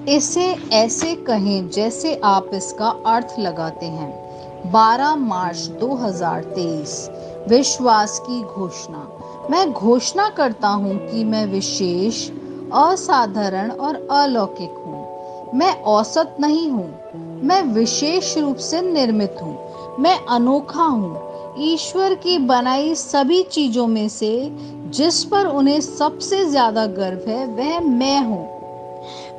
इसे ऐसे कहें जैसे आप इसका अर्थ लगाते हैं। 12 मार्च 2023। विश्वास की घोषणा। मैं घोषणा करता हूँ कि मैं विशेष, असाधारण और अलौकिक हूँ। मैं औसत नहीं हूँ, मैं विशेष रूप से निर्मित हूँ। मैं अनोखा हूँ। ईश्वर की बनाई सभी चीजों में से जिस पर उन्हें सबसे ज्यादा गर्व है वह मैं हूँ।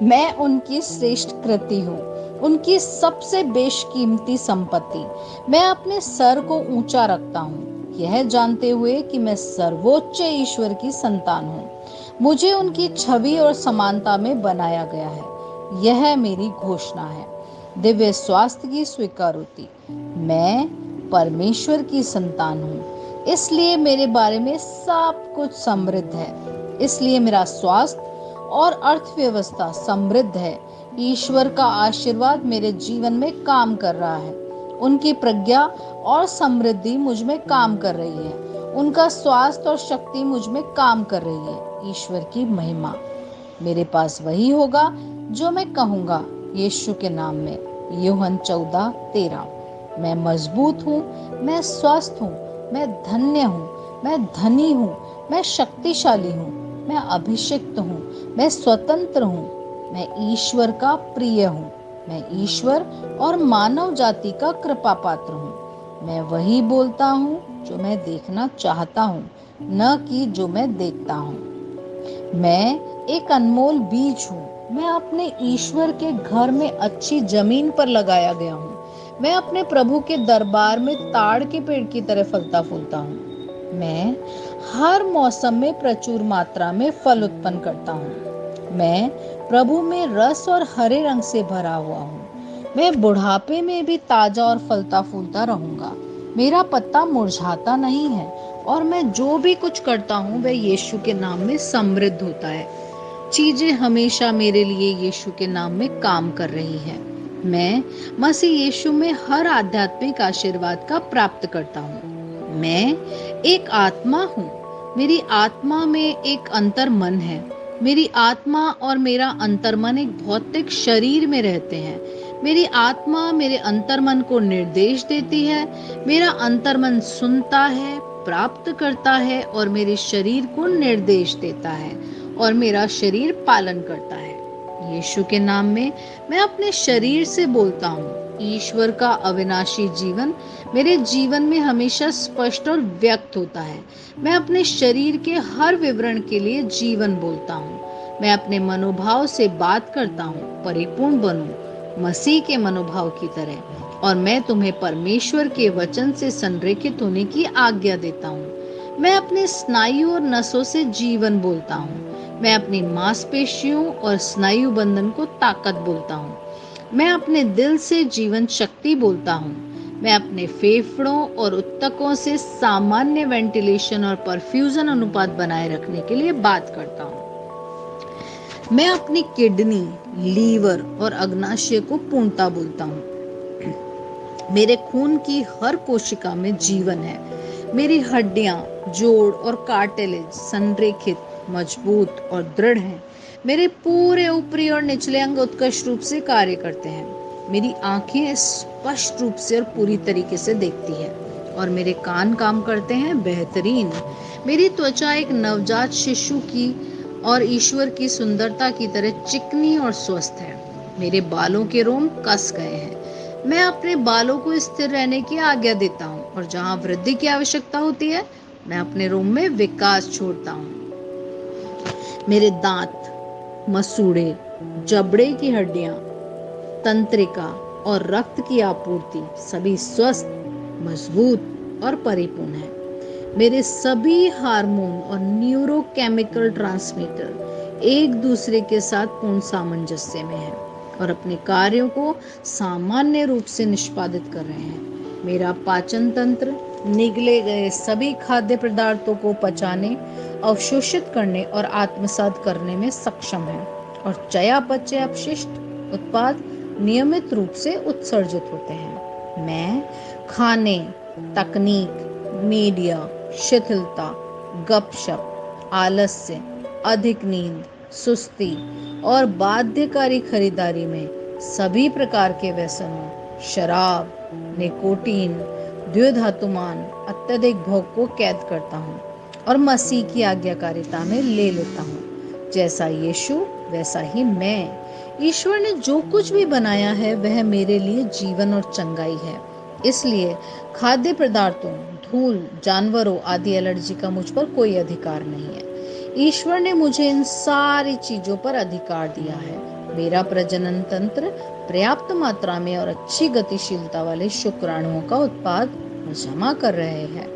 मैं उनकी श्रेष्ठ कृति हूँ, उनकी सबसे बेशकीमती संपत्ति। मैं अपने सर को ऊंचा रखता हूँ, यह जानते हुए कि मैं सर्वोच्च ईश्वर की संतान हूँ। मुझे उनकी छवि और समानता में बनाया गया है। यह मेरी घोषणा है। दिव्य स्वास्थ्य की स्वीकारोक्ति। मैं परमेश्वर की संतान हूँ, इसलिए मेरे बारे में सब कुछ समृद्ध है। इसलिए मेरा स्वास्थ्य और अर्थव्यवस्था समृद्ध है। ईश्वर का आशीर्वाद मेरे जीवन में काम कर रहा है। उनकी प्रज्ञा और समृद्धि मुझ में काम कर रही है। उनका स्वास्थ्य और शक्ति मुझ में काम कर रही है। ईश्वर की महिमा। मेरे पास वही होगा जो मैं कहूँगा, यीशु के नाम में। यूहन्ना 14:13। मैं मजबूत हूँ, मैं स्वस्थ हूँ, मैं धन्य हूँ, मैं धनी हूँ, मैं शक्तिशाली हूँ, मैं अभिषिक्त हूँ, मैं स्वतंत्र हूँ, मैं ईश्वर का प्रिय हूँ, मैं ईश्वर और मानव जाति का कृपा पात्र हूँ। मैं वही बोलता हूँ जो मैं देखना चाहता हूँ, न कि जो मैं देखता हूँ। मैं एक अनमोल बीज हूँ। मैं अपने ईश्वर के घर में अच्छी जमीन पर लगाया गया हूँ। मैं अपने प्रभु के दरबार में ताड़ के पेड़ की तरह फलता फूलता हूँ। मैं हर मौसम में प्रचुर मात्रा में फल उत्पन्न करता हूँ। मैं प्रभु में रस और हरे रंग से भरा हुआ हूँ। मैं बुढ़ापे में भी ताजा और फलता फूलता रहूंगा। मेरा पत्ता मुरझाता नहीं है और मैं जो भी कुछ करता हूँ वह यीशु के नाम में समृद्ध होता है। चीजें हमेशा मेरे लिए यीशु के नाम में काम कर रही है। मैं मसीह यीशु में हर आध्यात्मिक आशीर्वाद का प्राप्त करता हूँ। मैं एक आत्मा हूँ। मेरी आत्मा में एक अंतर मन है। मेरी आत्मा और मेरा अंतर्मन एक भौतिक शरीर में रहते हैं। मेरी आत्मा मेरे अंतर्मन को निर्देश देती है। मेरा अंतर्मन सुनता है, प्राप्त करता है और मेरे शरीर को निर्देश देता है और मेरा शरीर पालन करता है। यीशु के नाम में मैं अपने शरीर से बोलता हूँ। ईश्वर का अविनाशी जीवन मेरे जीवन में हमेशा स्पष्ट और व्यक्त होता है। मैं अपने शरीर के हर विवरण के लिए जीवन बोलता हूँ। मैं अपने मनोभाव से बात करता हूँ, परिपूर्ण बनूं मसीह के मनोभाव की तरह। और मैं तुम्हें परमेश्वर के वचन से संरेखित होने की आज्ञा देता हूँ। मैं अपने स्नायु और नसों से जीवन बोलता हूँ। मैं अपनी मांसपेशियों और स्नायु बंधन को ताकत बोलता हूँ। मैं अपने दिल से जीवन शक्ति बोलता हूँ। मैं अपने फेफड़ों और उत्तकों से सामान्य वेंटिलेशन और परफ्यूजन अनुपात बनाए रखने के लिए बात करता हूँ। मैं अपनी किडनी, लीवर और अग्नाशय को पूर्णता बोलता हूँ। मेरे खून की हर कोशिका में जीवन है। मेरी हड्डियां, जोड़ और कार्टिलेज संरेखित, मजबूत और दृढ़ हैं। मेरे पूरे ऊपरी और निचले अंग उत्कृष्ट रूप से कार्य करते हैं। मेरी आंखें स्पष्ट रूप से और पूरी तरीके से देखती है और मेरे कान काम करते हैं बेहतरीन। मेरी त्वचा एक नवजात शिशु की और ईश्वर की सुंदरता की तरह चिकनी और स्वस्थ है। मेरे बालों के रोम कस गए हैं। मैं अपने बालों को स्थिर रहने की आज्ञा देता हूँ और जहाँ वृद्धि की आवश्यकता होती है मैं अपने रोम में विकास छोड़ता हूँ। मेरे दांत, मसूड़े, जबड़े की हड्डियां, तंत्रिका और रक्त की आपूर्ति सभी स्वस्थ, मजबूत और परिपूर्ण है। मेरे सभी हार्मोन और न्यूरोकेमिकल ट्रांसमीटर एक दूसरे के साथ पूर्ण सामंजस्य में हैं और अपने कार्यों को सामान्य रूप से निष्पादित कर रहे हैं। मेरा पाचन तंत्र निगले गए सभी खाद्य पदार्थों को पचाने, अवशोषित करने और आत्मसात करने में सक्षम है और चयापचय अपशिष्ट उत्पाद नियमित रूप से उत्सर्जित होते हैं। मैं खाने, तकनीक, मीडिया, शिथिलता, गपशप, आलस्य, अधिक नींद, सुस्ती और बाध्यकारी खरीदारी में सभी प्रकार के व्यसनों, शराब, निकोटीन, द्योधातुमान, अत्यधिक भोग को कैद करता हूँ और मसीह की आज्ञाकारिता में ले लेता हूँ। जैसा यीशु वैसा ही मैं। ईश्वर ने जो कुछ भी बनाया है वह मेरे लिए जीवन और चंगाई है। इसलिए खाद्य पदार्थों, धूल, जानवरों आदि एलर्जी का मुझ पर कोई अधिकार नहीं है। ईश्वर ने मुझे इन सारी चीजों पर अधिकार दिया है। मेरा प्रजनन तंत्र पर्याप्त मात्रा में और अच्छी गतिशीलता वाले शुक्राणुओं का उत्पाद जमा कर रहे हैं।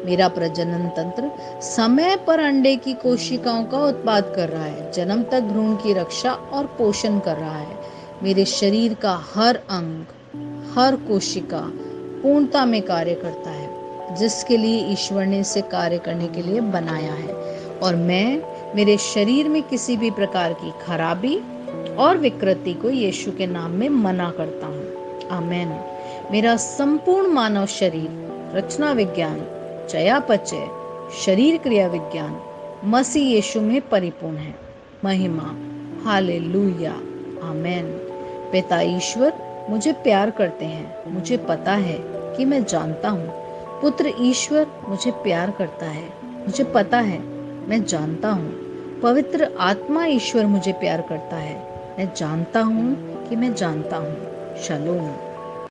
मेरा प्रजनन तंत्र समय पर अंडे की कोशिकाओं का उत्पाद कर रहा है, जन्म तक भ्रूण की रक्षा और पोषण कर रहा है। मेरे शरीर का हर अंग, हर कोशिका पूर्णता में कार्य करता है, जिसके लिए ईश्वर ने इसे कार्य करने के लिए बनाया है। और मैं मेरे शरीर में किसी भी प्रकार की खराबी और विकृति को यीशु के नाम में मना करता हूँ। आमेन। मेरा संपूर्ण मानव शरीर रचना विज्ञान, चयापचय, शरीर क्रिया विज्ञान मसीह यीशु में परिपूर्ण है। महिमा, हालेलुया, आमेन। पिता ईश्वर मुझे प्यार करते हैं, मुझे पता है कि मैं जानता हूँ। पुत्र ईश्वर मुझे प्यार करता है, मुझे पता है, मैं जानता हूँ। पवित्र आत्मा ईश्वर मुझे प्यार करता है, मैं जानता हूँ कि मैं जानता हूँ। शलोम।